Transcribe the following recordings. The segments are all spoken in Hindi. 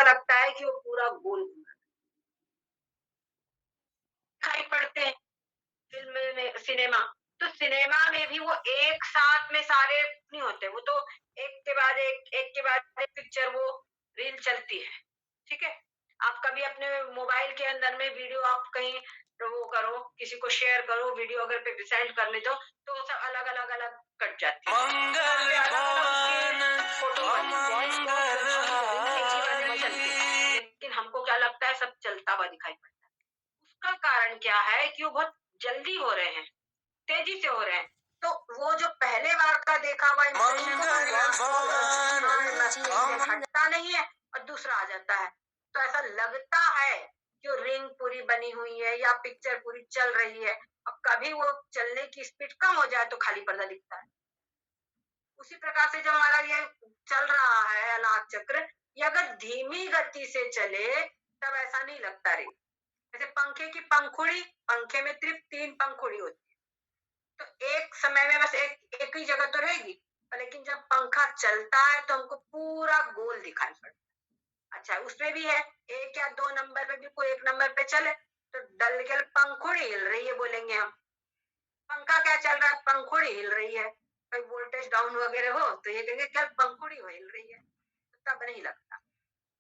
ऐसा लगता है कि वो पूरा गोल दिखाई पड़ते हैं। फ़िल्म में सिनेमा, तो सिनेमा में भी वो एक साथ में सारे नहीं होते, वो तो एक के बाद एक पिक्चर वो रील चलती है, ठीक है? आप कभी अपने मोबाइल के अंदर में वीडियो आप कहीं वो करो, किसी को शेयर करो, वीडियो अगर पे सेंड करने दो, तो वो सब अलग-अलग कट जाती है। मंगल अलग-अलग उसके भवन फ़ोटो अमंगल हारी। लेकिन हमको क्या लगता है सब चलता हुआ दिखाई पड़ता है। उसका कारण क्या है कि वो बहुत जल्दी हो रहे हैं, तेजी से हो रहे हैं। तो वो जो पहले बार का देखा हुआ हटता नहीं है और दूसरा आ जाता है। तो ऐसा लगता है कि रिंग पूरी बनी हुई है या पिक्चर पूरी चल रही है। अब कभी वो चलने की स्पीड कम हो जाए तो खाली पर्दा दिखता है। उसी प्रकार से जब हमारा ये चल रहा है अलाक चक्र, ये अगर धीमी गति से चले तब ऐसा नहीं लगता रे। जैसे पंखे की पंखुड़ी, पंखे में सिर्फ 3 पंखुड़ी होती है, तो एक समय में बस एक ही जगह तो रहेगी, लेकिन जब पंखा चलता है तो हमको पूरा गोल दिखाई पड़ता है। अच्छा, उसमें भी है 1 या 2 नंबर पे भी कोई 1 नंबर पे चले तो दलदल पंखुड़ी हिल रही है बोलेंगे हम। पंखा क्या चल रहा है, पंखुड़ी हिल रही है। कोई वोल्टेज डाउन वगैरह हो तो ये कहेंगे क्या पंखुड़ी हिल रही है, तब नहीं लगता।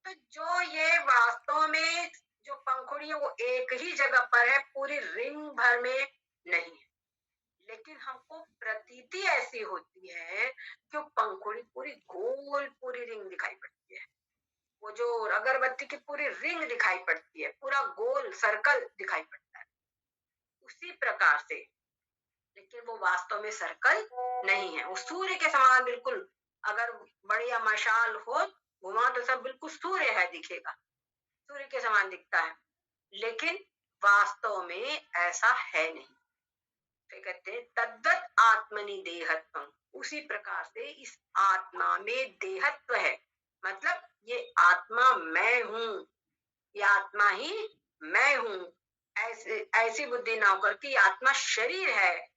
तो जो ये वास्तव में जो पंखुड़ी है वो एक ही जगह पर है, पूरी रिंग भर में नहीं है। लेकिन हमको प्रतीति ऐसी होती है कि वो पंखुड़ी पूरी गोल पूरी रिंग दिखाई पड़ती है। वो जो अगरबत्ती की पूरी रिंग दिखाई पड़ती है, पूरा गोल सर्कल दिखाई पड़ता है। उसी प्रकार से, लेकिन वो वास्तव में सर्कल नहीं है, वो सूर्य के समान बिल्कुल। अगर बढ़िया मशाल हो घुमा तो सब बिल्कुल सूर्य है दिखेगा, सूर्य के समान दिखता है, लेकिन वास्तव में ऐसा है नहीं। तो कहते हैं तद्वत आत्मनि देहत्वम, उसी प्रकार से इस आत्मा में देहत्व है, मतलब ये आत्मा मैं हूँ, ये आत्मा ही मैं हूँ। ऐसी बुद्धि ना होकर कि आत्मा शरीर है,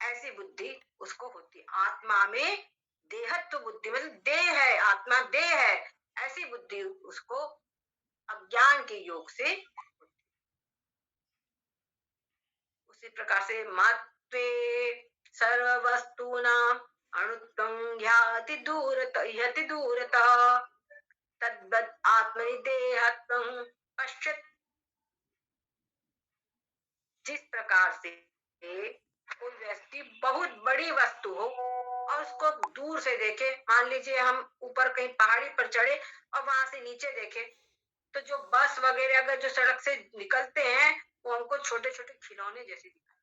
ऐसी बुद्धि उसको होती है। आत्मा में देहत्व बुद्धि मतलब देह है, आत्मा देह है, ऐसी बुद्धि उसको अज्ञान के योग से होती है। उसी प्रकार से मात्वे सर्व वस्तूनां अणुत्वं ह्याति दूरतः तद्वत् आत्मनि देहत्वं पश्यत्। जिस प्रकार से कोई व्यक्ति बहुत बड़ी वस्तु हो और उसको दूर से देखे, मान लीजिए हम ऊपर कहीं पहाड़ी पर चढ़े और वहां से नीचे देखे, तो जो बस वगैरह अगर जो सड़क से निकलते हैं वो हमको छोटे छोटे खिलौने जैसे दिखाई,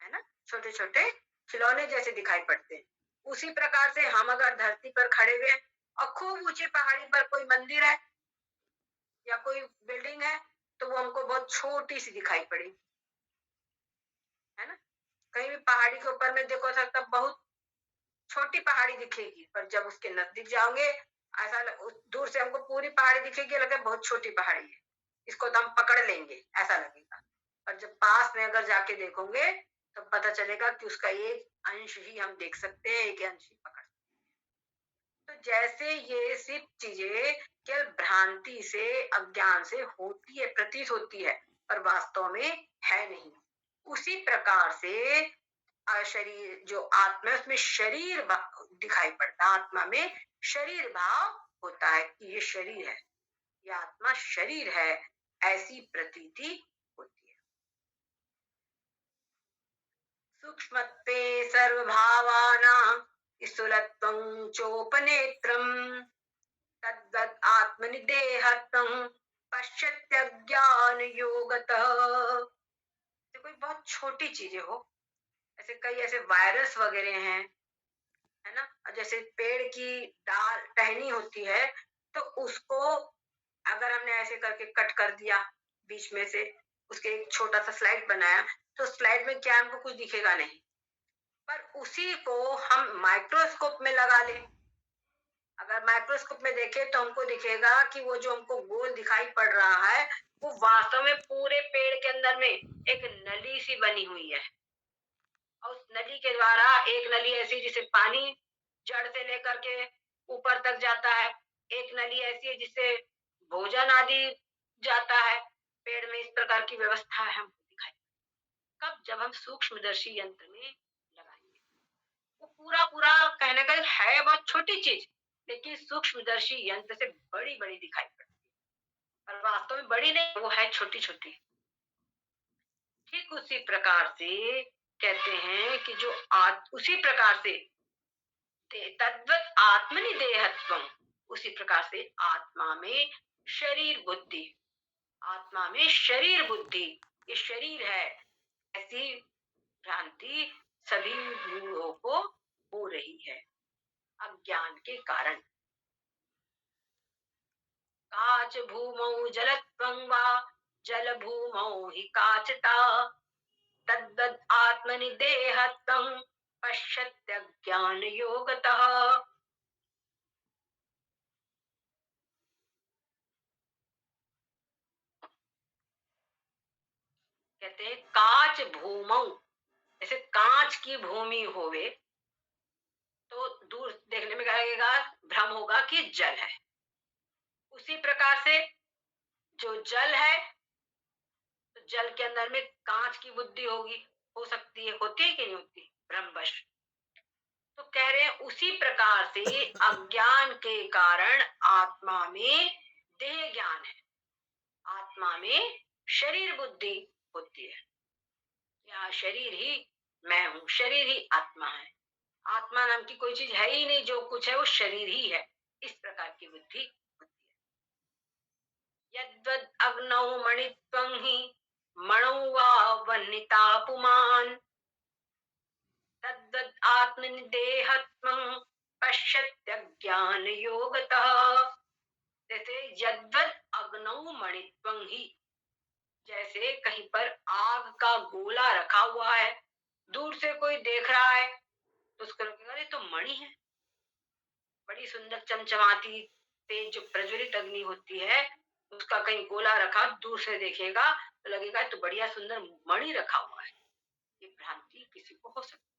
है ना, छोटे छोटे खिलौने जैसे दिखाई पड़ते हैं। उसी प्रकार से हम अगर धरती पर खड़े हुए और खूब ऊंची पहाड़ी पर कोई मंदिर है या कोई बिल्डिंग है तो वो हमको बहुत छोटी सी दिखाई पड़ी, है ना। कहीं भी पहाड़ी के ऊपर में देखो सकता बहुत छोटी पहाड़ी दिखेगी, पर जब उसके नजदीक जाओगे ऐसा दूर से हमको पूरी पहाड़ी दिखेगी, लगे बहुत छोटी पहाड़ी है, इसको तो हम पकड़ लेंगे ऐसा लगेगा। और जब पास में अगर जाके देखोगे तो पता चलेगा कि उसका एक अंश ही हम देख सकते हैं, एक अंश ही पकड़ सकते हैं। तो जैसे ये सिर्फ चीजें केवल भ्रांति से अज्ञान से होती है, प्रतीत होती है, पर वास्तव में है नहीं। उसी प्रकार से शरीर जो आत्मा है उसमें शरीर दिखाई पड़ता है, आत्मा में शरीर भाव होता है कि ये शरीर है, ये आत्मा शरीर है, ऐसी प्रतीति होती है। सूक्ष्मत्वे सर्वभावानां स्थूलत्वं चोपनेत्रम् तद्वत् आत्मनि देहत्वं पश्यत्यज्ञान योगतः। कोई बहुत छोटी चीजें हो, ऐसे कई ऐसे वायरस वगैरह हैं, है ना, जैसे पेड़ की डाल टहनी होती है तो उसको अगर हमने ऐसे करके कट कर दिया बीच में से, उसके एक छोटा सा स्लाइड बनाया, तो स्लाइड में क्या हमको कुछ दिखेगा नहीं, पर उसी को हम माइक्रोस्कोप में लगा लें, अगर माइक्रोस्कोप में देखें तो हमको दिखेगा कि वो जो हमको गोल दिखाई पड़ रहा है वो वास्तव में पूरे पेड़ के अंदर में एक नली सी बनी हुई है, और उस नली के द्वारा एक नली ऐसी जिसे पानी जड़ से लेकर के ऊपर तक जाता है, एक नली ऐसी है जिससे भोजन आदि जाता है, पेड़ में इस प्रकार की व्यवस्था है हमको दिखाई। कब? जब हम सूक्ष्मदर्शी यंत्र में लगाएंगे। वो पूरा पूरा कहने का है बहुत छोटी चीज, लेकिन सूक्ष्मदर्शी यंत्र से बड़ी बड़ी दिखाई पड़ती है, और वास्तव में बड़ी नहीं, वो है छोटी छोटी। ठीक उसी प्रकार से कहते हैं कि जो उसी प्रकार से तद्वत आत्मनि देहत्वम, उसी प्रकार से आत्मा में शरीर बुद्धि, आत्मा में शरीर बुद्धि, ये शरीर है, ऐसी भ्रांति सभी मूढ़ों को हो रही है अज्ञान के कारण। काच भूमौ जलत्वं वा जल भूमौ हि काचता तद्वद आत्मनि देहत्वं पश्यत्यज्ञान योगतः। कहते हैं काच भूमौ, जैसे कांच की भूमि होवे तो दूर देखने में क्या लगेगा, भ्रम होगा कि जल है। उसी प्रकार से जो जल है, तो जल के अंदर में कांच की बुद्धि होगी, हो सकती है, होती है कि नहीं होती, भ्रमवश। तो कह रहे हैं उसी प्रकार से अज्ञान के कारण आत्मा में देह ज्ञान है, आत्मा में शरीर बुद्धि होती है। या शरीर ही मैं हूं, शरीर ही आत्मा है, आत्मा नाम की कोई चीज है ही नहीं, जो कुछ है वो शरीर ही है, इस प्रकार की बुद्धि होती है। यद्वद अग्नौ मणित्वं हि मणौ वा वह्निता पुमान् तद्वद आत्मनि देहत्वं पश्यत्यज्ञान योगतः। जैसे यद्वद अग्नौ मणित्वं ही, जैसे कहीं पर आग का गोला रखा हुआ है, दूर से कोई देख रहा है तो उसको लगेगा ये तो मणि है, बड़ी सुंदर चमचमाती तेज जो प्रज्वलित अग्नि होती है, उसका कहीं गोला रखा, दूर से देखेगा तो लगेगा तो बढ़िया सुंदर मणि रखा हुआ है। ये भ्रांति किसी को हो सकती है।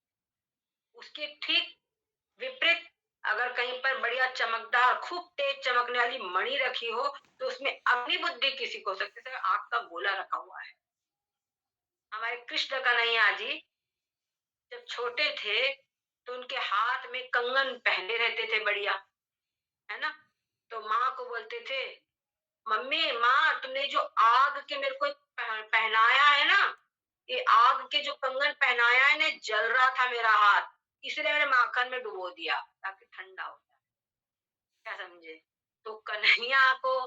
उसके ठीक विपरीत अगर कहीं पर बढ़िया चमकदार खूब तेज चमकने वाली मणि रखी हो तो उसमें अग्नि बुद्धि किसी को हो सकती है, आग का गोला रखा हुआ है। हमारे कृष्ण कन्हैया जी जब छोटे थे तो उनके हाथ में कंगन पहने रहते थे बढ़िया, है ना। तो माँ को बोलते थे, मम्मी माँ तुमने जो आग के मेरे को पहनाया है ना, ये आग के जो कंगन पहनाया है ना, जल रहा था मेरा हाथ, इसलिए मैंने माखन में डुबो दिया ताकि ठंडा हो जाए। क्या समझे? तो कन्हैया को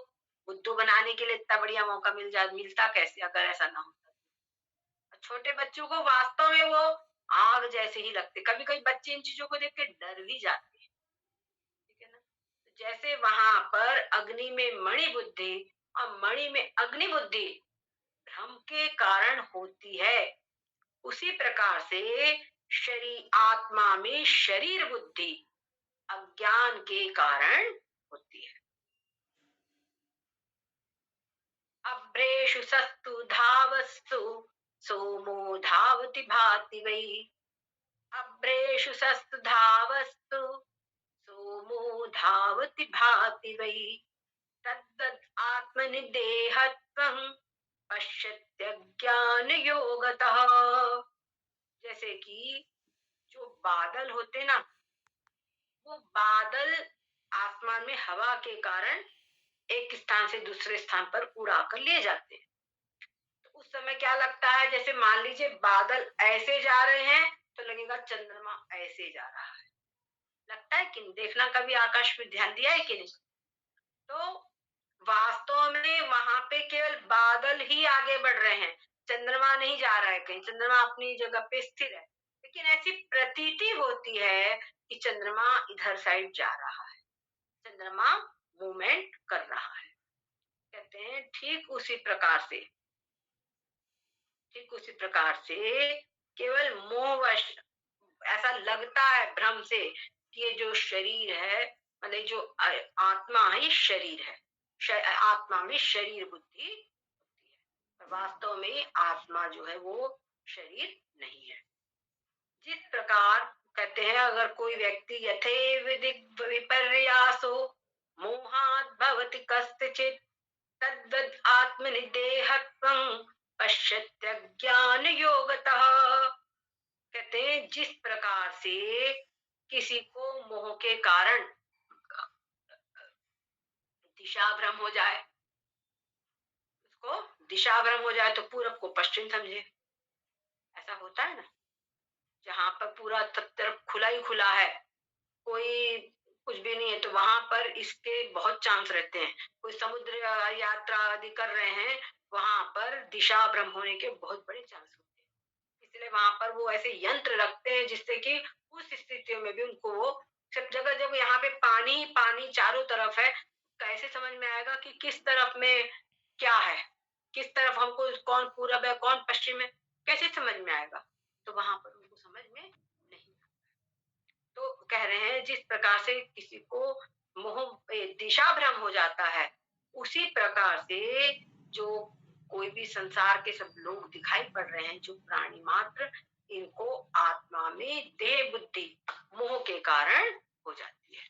बुद्धू बनाने के लिए इतना बढ़िया मौका मिलता कैसे अगर ऐसा ना होता। छोटे बच्चों को वास्तव में वो आग जैसे ही लगते, कभी कभी बच्चे इन चीजों को देख के डर भी जाते हैं, ठीक है ना। तो जैसे वहां पर अग्नि में मणि बुद्धि और मणि में अग्नि बुद्धि भ्रम के कारण होती है, उसी प्रकार से शरीर आत्मा में शरीर बुद्धि अज्ञान के कारण होती है। अभ्रेषु सस्तु धावस्तु सोमो धावति भाति वै, अभ्रेषु सस्तु धावस्तु सोमो धावति भाति वै तद्वत् आत्मनि देहत्वं पश्यत्यज्ञान योगतः। जैसे कि जो बादल होते ना, वो बादल आसमान में हवा के कारण एक स्थान से दूसरे स्थान पर उड़ा कर ले जाते हैं। तो उस समय क्या लगता है, जैसे मान लीजिए बादल ऐसे जा रहे हैं तो लगेगा चंद्रमा ऐसे जा रहा है, लगता है कि देखना कभी आकाश में ध्यान दिया है कि नहीं। तो वास्तव में वहां पे केवल बादल ही आगे बढ़ रहे हैं, चंद्रमा नहीं जा रहा है कहीं, चंद्रमा अपनी जगह पे स्थिर है, लेकिन ऐसी प्रतीति होती है कि चंद्रमा इधर साइड जा रहा है, चंद्रमा मूवमेंट कर रहा है। कहते हैं ठीक उसी प्रकार से केवल मोहवश ऐसा लगता है भ्रम से कि ये जो शरीर है, मतलब जो आत्मा है, ये शरीर है, आत्मा में शरीर बुद्धि होती है, पर वास्तव में आत्मा जो है वो शरीर नहीं है। जिस प्रकार कहते हैं अगर कोई व्यक्ति यथेव विपर्यासो मोहात् भवति कस्यचित् तद्वद् आत्मनि देहत्वं पश्यत्यज्ञान योगतः। कहते हैं जिस प्रकार से किसी को मोह के कारण दिशा भ्रम हो जाए, उसको दिशा भ्रम हो जाए तो पूरब को पश्चिम समझे, ऐसा होता है ना। जहां पर पूरा सब तरफ खुला ही खुला है, कोई कुछ भी नहीं है, तो वहां पर इसके बहुत चांस रहते हैं। कोई समुद्र यात्रा आदि कर रहे हैं, वहां पर दिशा भ्रम होने के बहुत बड़े चांस होते हैं। इसलिए वहां पर वो ऐसे यंत्र रखते हैं जिससे कि उस स्थितियों में भी उनको वो सब जगह जब यहाँ पे पानी पानी चारों तरफ है, कैसे समझ में आएगा कि किस तरफ में क्या है, किस तरफ हमको कौन पूरब है कौन पश्चिम है, कैसे समझ में आएगा। तो वहां पर उनको समझ में नहीं। तो कह रहे हैं जिस प्रकार से किसी को मोह दिशा भ्रम हो जाता है, उसी प्रकार से जो कोई भी संसार के सब लोग दिखाई पड़ रहे हैं, जो प्राणी मात्र, इनको आत्मा में देह बुद्धि मोह के कारण हो जाती है।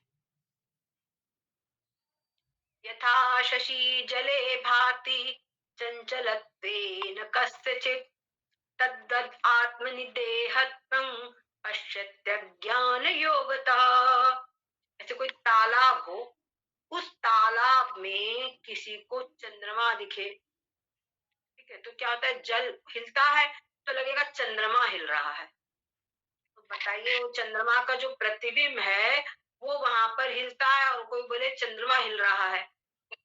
यथा शशि जले भाति चंचलत्वेन कस्यचित् तद्वद् आत्मनि देहत्वं पश्यत्यज्ञान योगतः। ऐसे कोई तालाब हो, उस तालाब में किसी को चंद्रमा दिखे, ठीक है, तो क्या होता है, जल हिलता है तो लगेगा चंद्रमा हिल रहा है। तो बताइए वो चंद्रमा का जो प्रतिबिंब है वो वहां पर हिलता है और कोई बोले चंद्रमा हिल रहा है,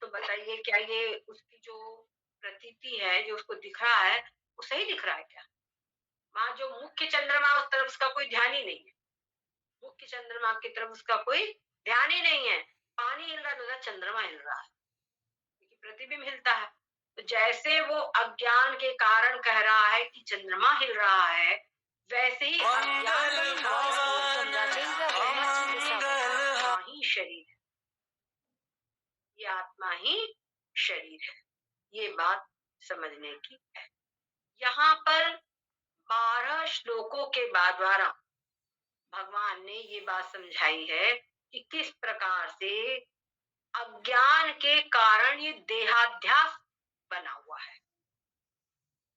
तो बताइए क्या ये उसकी जो प्रतीति है, जो उसको दिख रहा है, वो सही दिख रहा है क्या? वहां जो मुख्य चंद्रमा उस तरफ उसका कोई ध्यान ही नहीं है, मुख्य चंद्रमा की तरफ उसका कोई ध्यान ही नहीं है। पानी हिल रहा है तो चंद्रमा हिल रहा है, क्योंकि प्रतिबिंब हिलता है। तो जैसे वो अज्ञान के कारण कह रहा है कि चंद्रमा हिल रहा है, वैसे ही अज्ञान के कारण आत्मा ही शरीर है, ये आत्मा ही शरीर है। ये बात समझने की है। यहाँ पर 12 श्लोकों के द्वारा भगवान ने ये बात समझाई है कि किस प्रकार से अज्ञान के कारण ये देहाध्यास बना हुआ है,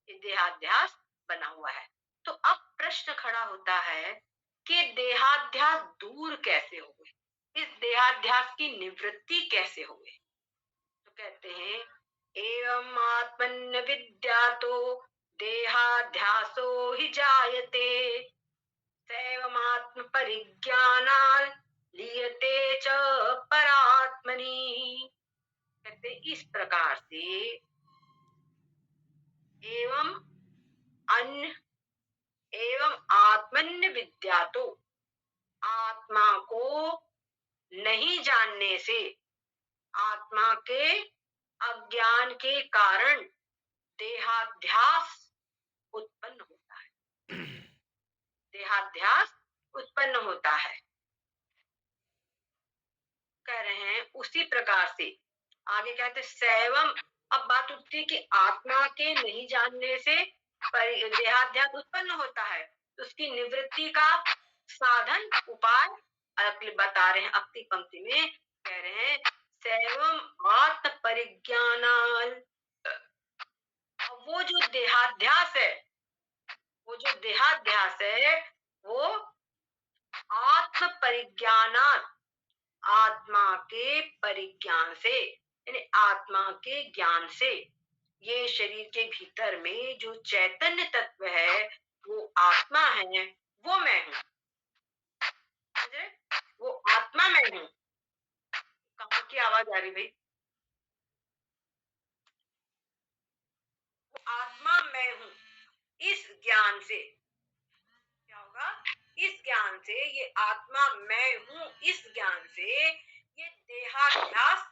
ये देहाध्यास बना हुआ है। तो अब प्रश्न खड़ा होता है कि देहाध्यास दूर कैसे हुए, इस देहाध्यास की निवृत्ति कैसे हुए। तो कहते हैं एवं आत्मन्य विद्यातो देहाध्यासो हि जायते सैवमात्म परिज्ञानात् लीयते च परात्मनि। कहते इस प्रकार से एवं अन्य एवं आत्मन्य विद्या तो आत्मा को नहीं जानने से, आत्मा के अज्ञान के कारण देहाध्यास उत्पन्न होता है, देहाध्यास उत्पन्न होता है। कह रहे हैं उसी प्रकार से आगे कहते सैवम। अब बात उठती है कि आत्मा के नहीं जानने से देहाध्यास उत्पन्न होता है, तो उसकी निवृत्ति का साधन उपाय बता रहे हैं अगली पंक्ति में। कह रहे हैं सैवम आत्म परिज्ञानाल। वो जो देहाध्यास है, वो जो देहाध्यास है वो आत्म परिज्ञानात, आत्मा के परिज्ञान से, यानी आत्मा के ज्ञान से, ये शरीर के भीतर में जो चैतन्य तत्व है वो आत्मा है, वो मैं हूँ, वो आत्मा मैं हूँ। कहाँ की आवाज आ रही भाई? वो आत्मा मैं हूँ, इस ज्ञान से क्या होगा, इस ज्ञान से, ये आत्मा मैं हूँ, इस ज्ञान से ये देहाध्यास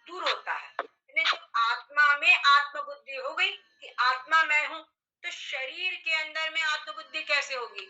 दूर होता है। जब आत्मा में आत्मबुद्धि हो गई कि आत्मा मैं हूँ, तो शरीर के अंदर में आत्मबुद्धि कैसे होगी?